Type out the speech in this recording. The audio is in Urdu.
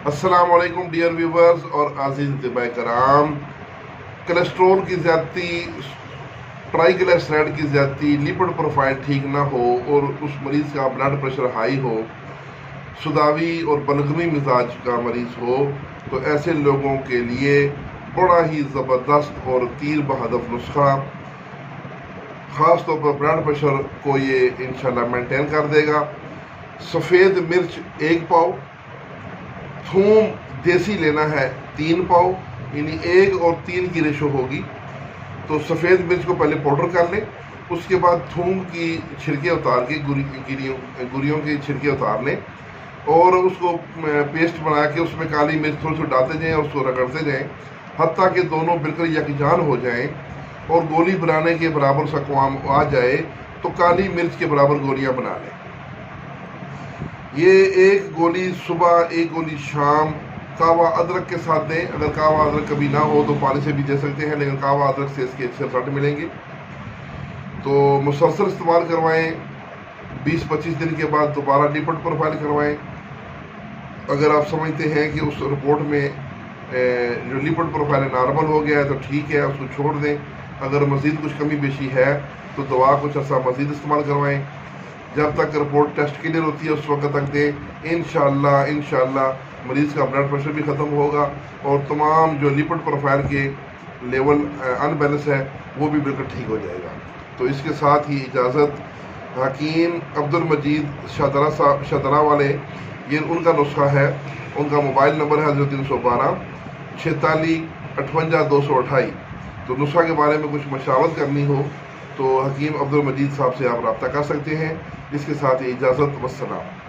السلام علیکم ڈیئر ویورز اور عزیز طباء کرام. کولیسٹرول کی زیادتی، ٹرائیگلیسرائڈ کی زیادتی، لیپڈ پروفائل ٹھیک نہ ہو اور اس مریض کا بلڈ پریشر ہائی ہو، سداوی اور بلغمی مزاج کا مریض ہو، تو ایسے لوگوں کے لیے بڑا ہی زبردست اور تیر بہدف نسخہ، خاص طور پر بلڈ پریشر کو یہ انشاءاللہ مینٹین کر دے گا. سفید مرچ 1 پاؤ، تھوم دیسی لینا ہے 3 پاؤ، یعنی 1 اور 3 کی ریشو ہوگی. تو سفید مرچ کو پہلے پاؤڈر کر لیں، اس کے بعد تھوم کی چھڑکے اتار کے گریوں کی چھڑکے اتار لیں اور اس کو پیسٹ بنا کے اس میں کالی مرچ تھوڑی سی ڈالتے جائیں اور اس کو رگڑتے جائیں حتیٰ کہ دونوں بالکل یکجان ہو جائیں اور گولی بنانے کے برابر سا قوام آ جائے تو کالی مرچ کے برابر گولیاں بنا لیں. یہ 1 گولی صبح، 1 گولی شام کہوہ ادرک کے ساتھ دیں. اگر کہوہ ادرک کبھی نہ ہو تو پانی سے بھی دے سکتے ہیں، لیکن کہوہ ادرک سے اس کے اچھے رزلٹ ملیں گے. تو مسلسل استعمال کروائیں. 20-25 دن کے بعد دوبارہ لیپڈ پروفائل کروائیں. اگر آپ سمجھتے ہیں کہ اس رپورٹ میں جو لیپڈ پروفائل نارمل ہو گیا ہے تو ٹھیک ہے، اس کو چھوڑ دیں. اگر مزید کچھ کمی بیشی ہے تو دوا کچھ عرصہ مزید استعمال کروائیں. جب تک رپورٹ ٹیسٹ کلیئر ہوتی ہے اس وقت تک دیں. انشاءاللہ مریض کا بلڈ پریشر بھی ختم ہوگا اور تمام جو لیپڈ پروفائل کے لیول ان بیلنس ہے وہ بھی بالکل ٹھیک ہو جائے گا. تو اس کے ساتھ ہی اجازت. حکیم عبدالمجید شادرہ والے، یہ ان کا نسخہ ہے. ان کا موبائل نمبر ہے 0312 46 58 228. تو نسخہ کے بارے میں کچھ مشاورت کرنی ہو تو حکیم عبدالمجید صاحب سے آپ رابطہ کر سکتے ہیں. اس کے ساتھ ہی اجازت. والسلام.